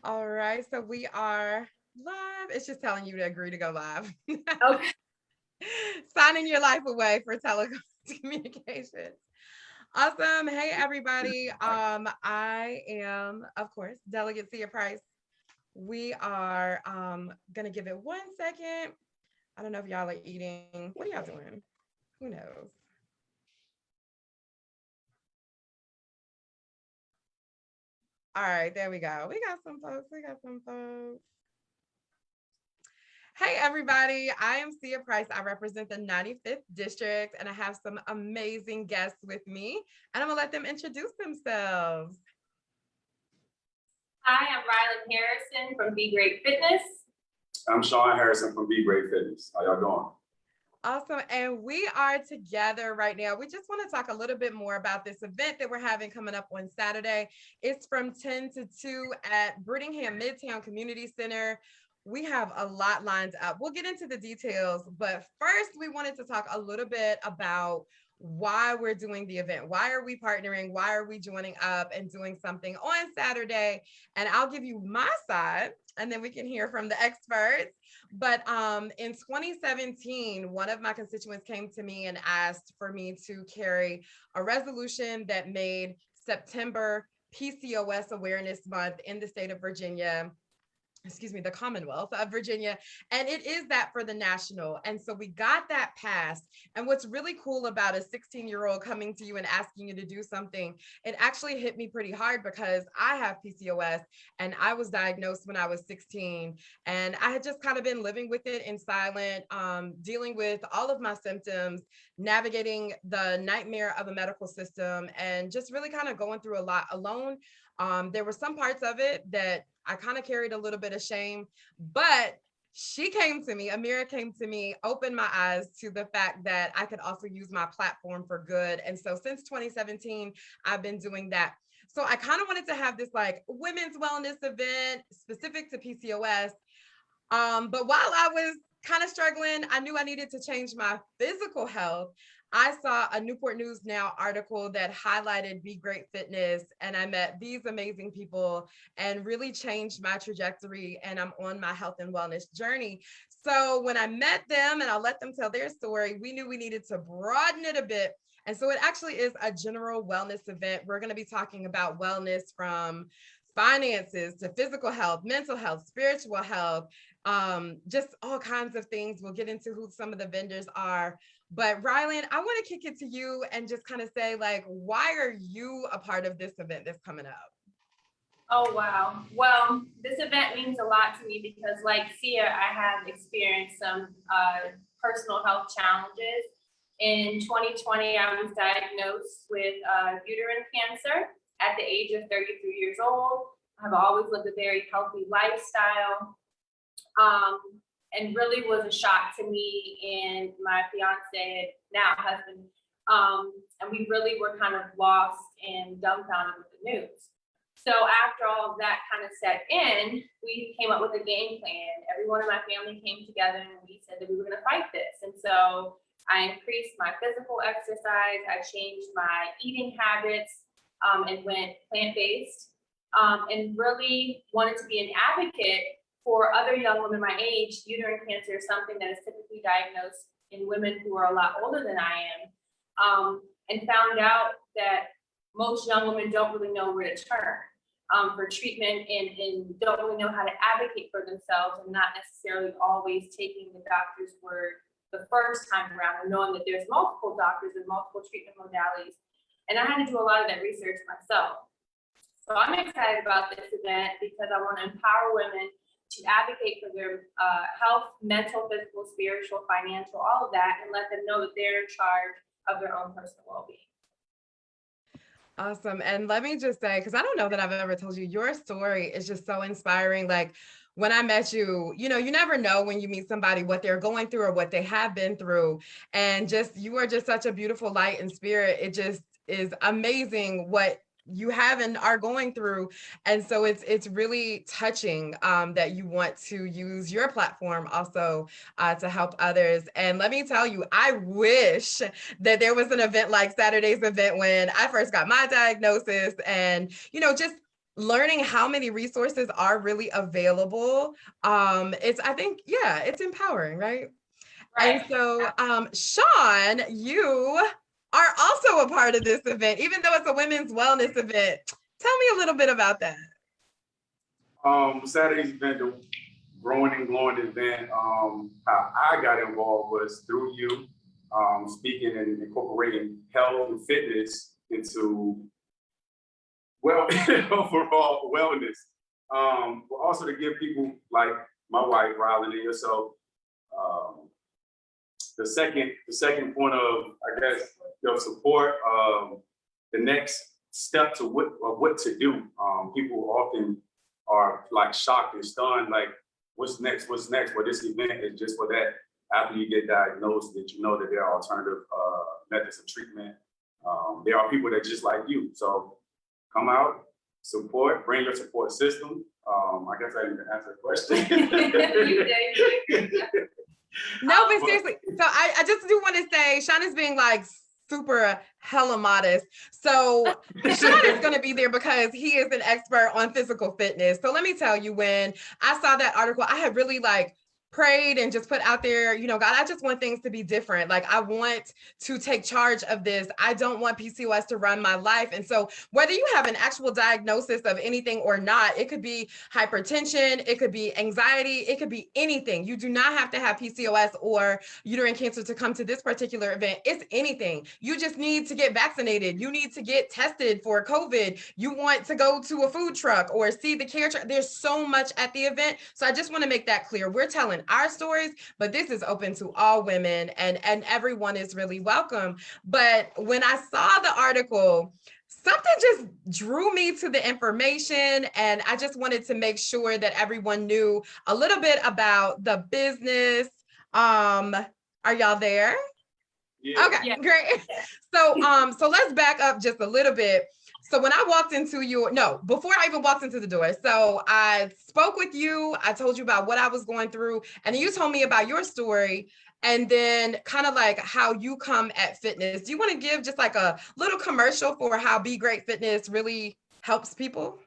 All right, so we are live. It's just telling you to agree to go live. Okay. Signing your life away for telecommunications. Awesome. Hey, everybody. I am, of course, Delegate Cia Price. We are gonna give it 1 second. I don't know if y'all are eating. What are y'all doing? Who knows? All right, there we go. We got some folks. We got some folks. Hey, everybody. I am Cia Price. I represent the 95th District, and I have some amazing guests with me, and I'm going to let them introduce themselves. Hi, I'm Rylan Harrison from Be Great Fitness. I'm Sean Harrison from Be Great Fitness. How y'all doing? Awesome. And we are together right now. We just want to talk a little bit more about this event that we're having coming up on Saturday. It's from 10 to 2 at Brittingham Midtown Community Center. We have a lot lined up. We'll get into the details, but first we wanted to talk a little bit about why we're doing the event. Why are we partnering? Why are we joining up and doing something on Saturday? And I'll give you my side and then we can hear from the experts. But in 2017, one of my constituents came to me and asked for me to carry a resolution that made September PCOS Awareness Month in the state of Virginia, the Commonwealth of Virginia. And it is that for the national. And so we got that passed. And what's really cool about a 16-year-old coming to you and asking you to do something, it actually hit me pretty hard because I have PCOS and I was diagnosed when I was 16. And I had just kind of been living with it in silence, dealing with all of my symptoms, navigating the nightmare of a medical system, and just really kind of going through a lot alone. There were some parts of it that I kind of carried a little bit of shame, but she came to me, Amira came to me, opened my eyes to the fact that I could also use my platform for good. And so since 2017, I've been doing that. So I kind of wanted to have this like women's wellness event specific to PCOS. But while I was kind of struggling, I knew I needed to change my physical health. I saw a Newport News Now article that highlighted Be Great Fitness, and I met these amazing people and really changed my trajectory. And I'm on my health and wellness journey. So when I met them and I let them tell their story, we knew we needed to broaden it a bit. And so it actually is a general wellness event. We're going to be talking about wellness from finances to physical health, mental health, spiritual health, just all kinds of things. We'll get into who some of the vendors are. But Rylan, I want to kick it to you and just kind of say, like, why are you a part of this event that's coming up? Oh, wow. Well, this event means a lot to me because, like Cia, I have experienced some personal health challenges. In 2020, I was diagnosed with uterine cancer at the age of 33 years old. I've always lived a very healthy lifestyle. And really was a shock to me and my fiance, now husband. And we really were kind of lost and dumbfounded with the news. So after all of that kind of set in, we came up with a game plan. Everyone in my family came together and we said that we were going to fight this. And so I increased my physical exercise. I changed my eating habits and went plant-based and really wanted to be an advocate for other young women my age. Uterine cancer is something that is typically diagnosed in women who are a lot older than I am, and found out that most young women don't really know where to turn for treatment and don't really know how to advocate for themselves, and not necessarily always taking the doctor's word the first time around and knowing that there's multiple doctors and multiple treatment modalities. And I had to do a lot of that research myself. So I'm excited about this event because I want to empower women to advocate for their health, mental, physical, spiritual, financial, all of that, and let them know that they're in charge of their own personal well-being. Awesome. And let me just say, because I don't know that I've ever told you, your story is just so inspiring. Like when I met you, you never know when you meet somebody what they're going through or what they have been through. And just, you are just such a beautiful light and spirit. It just is amazing what you have and are going through. And so it's really touching that you want to use your platform also to help others. And let me tell you, I wish that there was an event like Saturday's event when I first got my diagnosis, and just learning how many resources are really available. I think, yeah, it's empowering, right? And Right. so, Sean, you are also a part of this event, even though it's a women's wellness event. Tell me a little bit about that. Saturday's event, the Growing and Glowing event, how I got involved was through you, speaking and incorporating health and fitness into overall wellness. But also to give people like my wife, Rylan, and yourself, um, the second point of, I guess, your support, the next step to what to do. People often are like shocked and stunned, like, what's next? What's next? But this event is just for that. After you get diagnosed, that you know that there are alternative methods of treatment. There are people that just like you. So come out, support, bring your support system. I guess I didn't answer the question. You did. No, but seriously, so I just do want to say, Sean is being like super hella modest. So Sean is going to be there because he is an expert on physical fitness. So let me tell you, when I saw that article, I had really like prayed and just put out there, God, I just want things to be different. Like, I want to take charge of this. I don't want PCOS to run my life. And so whether you have an actual diagnosis of anything or not, it could be hypertension, it could be anxiety, it could be anything. You do not have to have PCOS or uterine cancer to come to this particular event. It's anything. You just need to get vaccinated. You need to get tested for COVID. You want to go to a food truck or see the care truck. There's so much at the event. So I just want to make that clear. We're telling our stories, but this is open to all women, and everyone is really welcome. But when I saw the article, something just drew me to the information, and I just wanted to make sure that everyone knew a little bit about the business. Are y'all there? Yeah. Okay, Yeah. great. So let's back up just a little bit. So when I walked into before I even walked into the door, so I spoke with you, I told you about what I was going through, and then you told me about your story, and then kind of like how you come at fitness. Do you want to give just like a little commercial for how Be Great Fitness really helps people?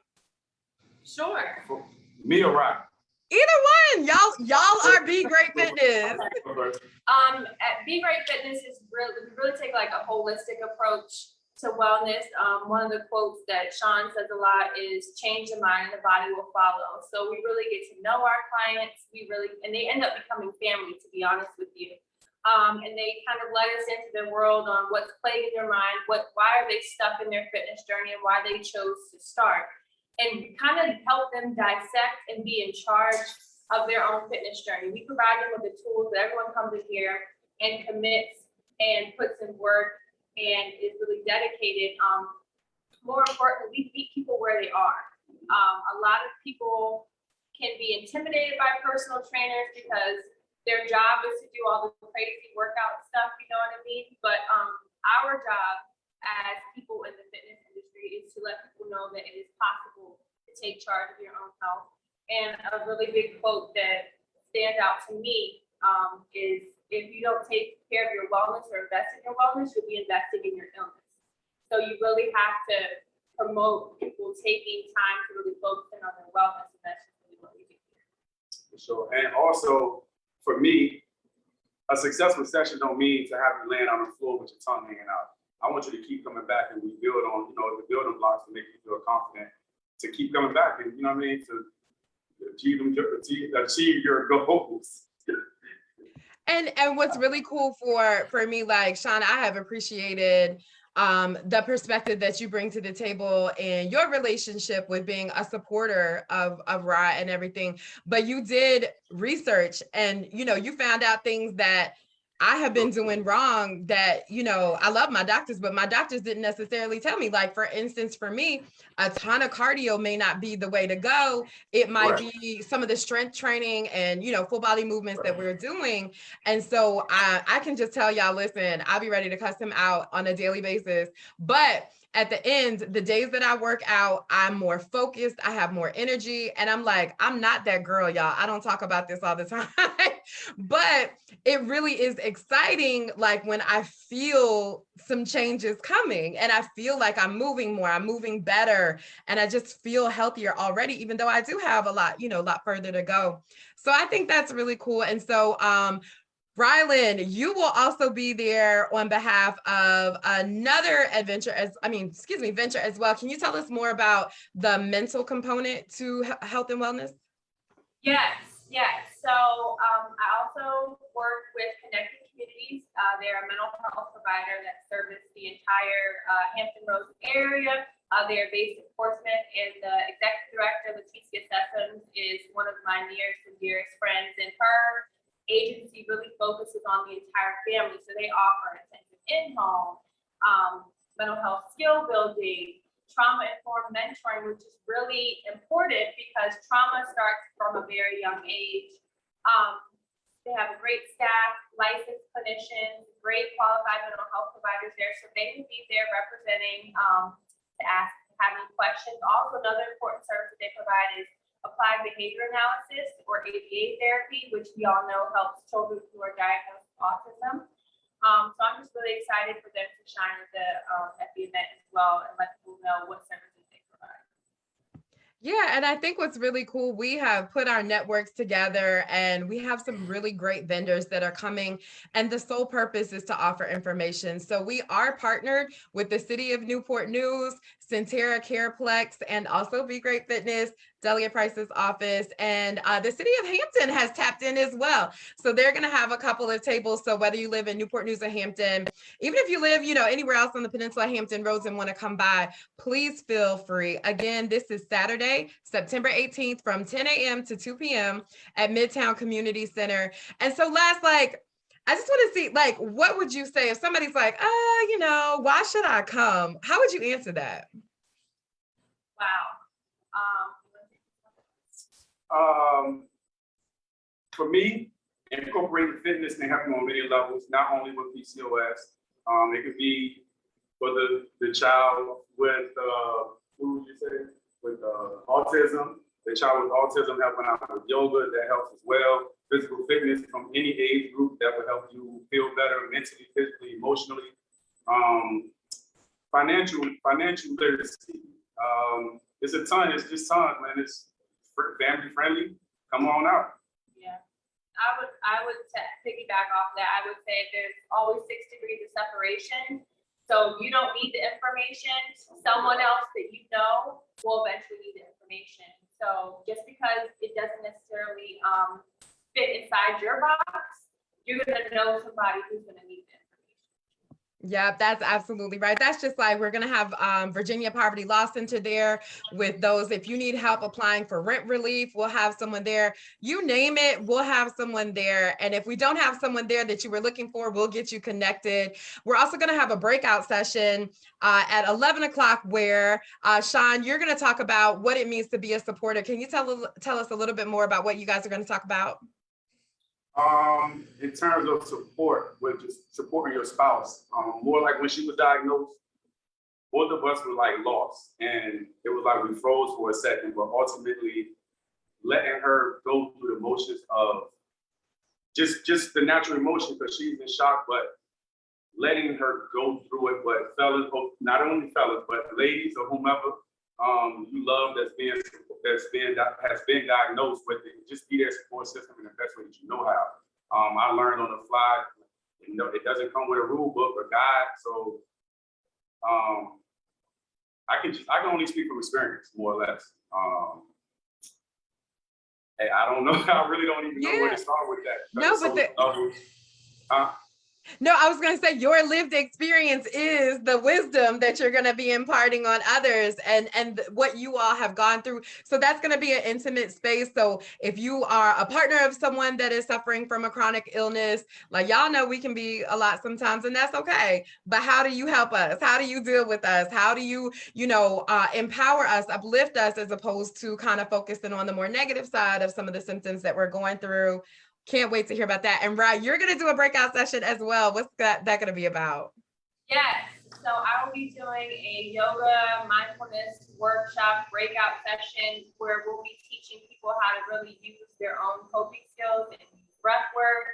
Sure. Me or Rock? Either one, y'all are Be Great Fitness. At Be Great Fitness is we really take like a holistic approach to wellness. One of the quotes that Sean says a lot is change the mind and the body will follow. So we really get to know our clients. And they end up becoming family, to be honest with you. And they kind of let us into their world on what's plaguing their mind, why are they stuck in their fitness journey, and why they chose to start, and kind of help them dissect and be in charge of their own fitness journey. We provide them with the tools that everyone comes in here and commits and puts in work and is really dedicated. More importantly, we meet people where they are. A lot of people can be intimidated by personal trainers because their job is to do all the crazy workout stuff, you know what I mean? But our job as people in the fitness industry is to let people know that it is possible to take charge of your own health. And a really big quote that stands out to me is, if you don't take care of your wellness or invest in your wellness, you'll be investing in your illness. So you really have to promote people taking time to really focus in on their wellness, and that's just really what we do here. For sure. And also, for me, a successful session don't mean to have you laying on the floor with your tongue hanging out. I want you to keep coming back, and we build on, the building blocks to make you feel confident to keep coming back, and to achieve your goals. And what's really cool for me, like Sean, I have appreciated the perspective that you bring to the table in your relationship with being a supporter of Ra and everything. But you did research, and you found out things that I have been doing wrong, that, I love my doctors, but my doctors didn't necessarily tell me. Like, for instance, for me, a ton of cardio may not be the way to go. It might be some of the strength training and, full body movements that we're doing. And so I can just tell y'all, listen, I'll be ready to cuss him out on a daily basis. But at the end, the days that I work out, I'm more focused, I have more energy, and I'm like, I'm not that girl, y'all. I don't talk about this all the time. but it really is exciting, like when I feel some changes coming and I feel like I'm moving more, I'm moving better, and I just feel healthier already, even though I do have a lot, a lot further to go. So I think that's really cool. And so Rylan, you will also be there on behalf of another venture as well. Can you tell us more about the mental component to health and wellness? Yes. So I also work with Connected Communities. They're a mental health provider that services the entire Hampton Roads area. They're based in Portsmouth, and the executive director, Leticia Sessoms, is one of my nearest and dearest friends, and her agency really focuses on the entire family. So they offer intensive in-home, mental health skill building, trauma-informed mentoring, which is really important because trauma starts from a very young age. They have a great staff, licensed clinicians, great qualified mental health providers there. So they will be there representing to ask, have any questions. Also, another important service that they provide is applied behavior analysis, or ABA therapy, which we all know helps children who are diagnosed with autism. So I'm just really excited for them to shine at the event as well and let people know what services they provide. Yeah, and I think what's really cool, we have put our networks together and we have some really great vendors that are coming, and the sole purpose is to offer information. So we are partnered with the City of Newport News, Centera Careplex, and also Be Great Fitness, Delegate Price's office, and the City of Hampton has tapped in as well. So they're going to have a couple of tables. So whether you live in Newport News or Hampton, even if you live, anywhere else on the peninsula, Hampton Roads, and want to come by, please feel free. Again, this is Saturday, September 18th from 10 a.m. to 2 p.m. at Midtown Community Center. And so I just want to see, what would you say if somebody's like, why should I come? How would you answer that? Wow. For me, incorporating fitness can happen on many levels, not only with PCOS. It could be for the child with, who would you say, with autism. The child with autism helping out with yoga, that helps as well. Physical fitness from any age group, that will help you feel better mentally, physically, emotionally. Financial literacy. It's just tons, man. It's family friendly. Come on out. Yeah, I would piggyback off that. I would say there's always 6 degrees of separation. So you don't need the information. Someone else that you know will eventually need the information. So just because it doesn't necessarily fit inside your box, you're gonna know somebody who's gonna need the information. Yeah, that's absolutely right. That's just like we're going to have Virginia Poverty Law Center there with those. If you need help applying for rent relief, we'll have someone there. You name it, we'll have someone there. And if we don't have someone there that you were looking for, we'll get you connected. We're also going to have a breakout session at 11 o'clock where, Sean, you're going to talk about what it means to be a supporter. Can you tell us a little bit more about what you guys are going to talk about? In terms of support, with just supporting your spouse, more like when she was diagnosed, both of us were like lost, and it was like we froze for a second, but ultimately letting her go through the motions of just the natural emotion, because she's in shock, but letting her go through it. But fellas, not only fellas, but ladies or whomever you love has been diagnosed with it, just be their support system in the best way that you know how. I learned on the fly, it doesn't come with a rule book or guide, so I can only speak from experience, more or less. Hey, I don't know. I really don't even know where to start with that. No, I was going to say your lived experience is the wisdom that you're going to be imparting on others, and what you all have gone through. So that's going to be an intimate space. So if you are a partner of someone that is suffering from a chronic illness, like y'all know we can be a lot sometimes, and that's okay. But how do you help us? How do you deal with us? How do you, empower us, uplift us, as opposed to kind of focusing on the more negative side of some of the symptoms that we're going through? Can't wait to hear about that. And Ryan, you're going to do a breakout session as well. What's that going to be about? Yes. So I will be doing a yoga mindfulness workshop breakout session where we'll be teaching people how to really use their own coping skills and use breath work,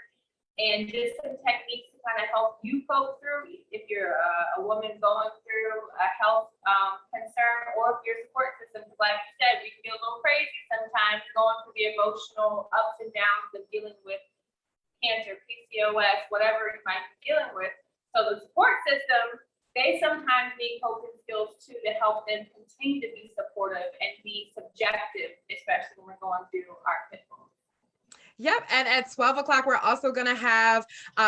and just some techniques to kind of help you cope through if you're a woman going through a health concern, or if your support system, like you said, we can get a little crazy sometimes going through the emotional ups and downs of dealing with cancer, PCOS, whatever you might be dealing with. So the support system, they sometimes need coping skills too to help them continue to be supportive and be subjective, especially when we're going through our pitfalls. Yep, and at 12 o'clock, we're also going to have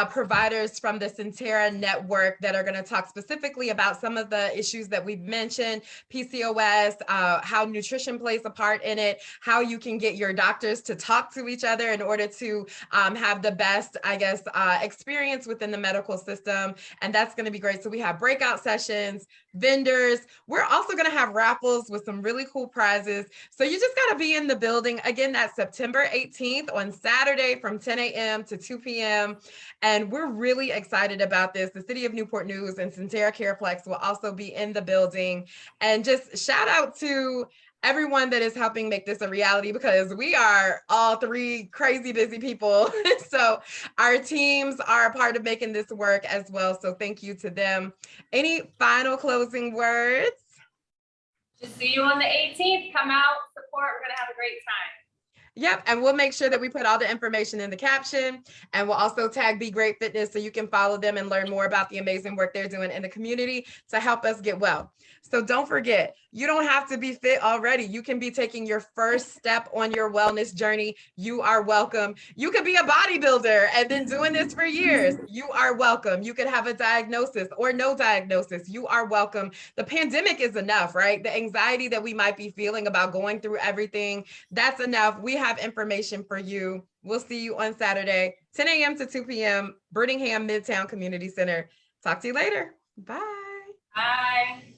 providers from the Centera network that are going to talk specifically about some of the issues that we've mentioned, PCOS, how nutrition plays a part in it, how you can get your doctors to talk to each other in order to have the best, I guess, experience within the medical system. And that's going to be great. So we have breakout sessions, vendors. We're also going to have raffles with some really cool prizes. So you just got to be in the building. Again, that's September 18th on Saturday from 10 a.m. to 2 p.m. And we're really excited about this. The City of Newport News and Centera Careplex will also be in the building. And just shout out to everyone that is helping make this a reality, because we are all three crazy busy people. So our teams are a part of making this work as well. So thank you to them. Any final closing words? Just see you on the 18th. Come out, support. We're going to have a great time. Yep, and we'll make sure that we put all the information in the caption, and we'll also tag Be Great Fitness so you can follow them and learn more about the amazing work they're doing in the community to help us get well. So don't forget, you don't have to be fit already. You can be taking your first step on your wellness journey. You are welcome. You could be a bodybuilder and been doing this for years. You are welcome. You could have a diagnosis or no diagnosis. You are welcome. The pandemic is enough, right? The anxiety that we might be feeling about going through everything, that's enough. We have information for you. We'll see you on Saturday, 10 a.m. to 2 p.m., Brittingham Midtown Community Center. Talk to you later. Bye. Bye.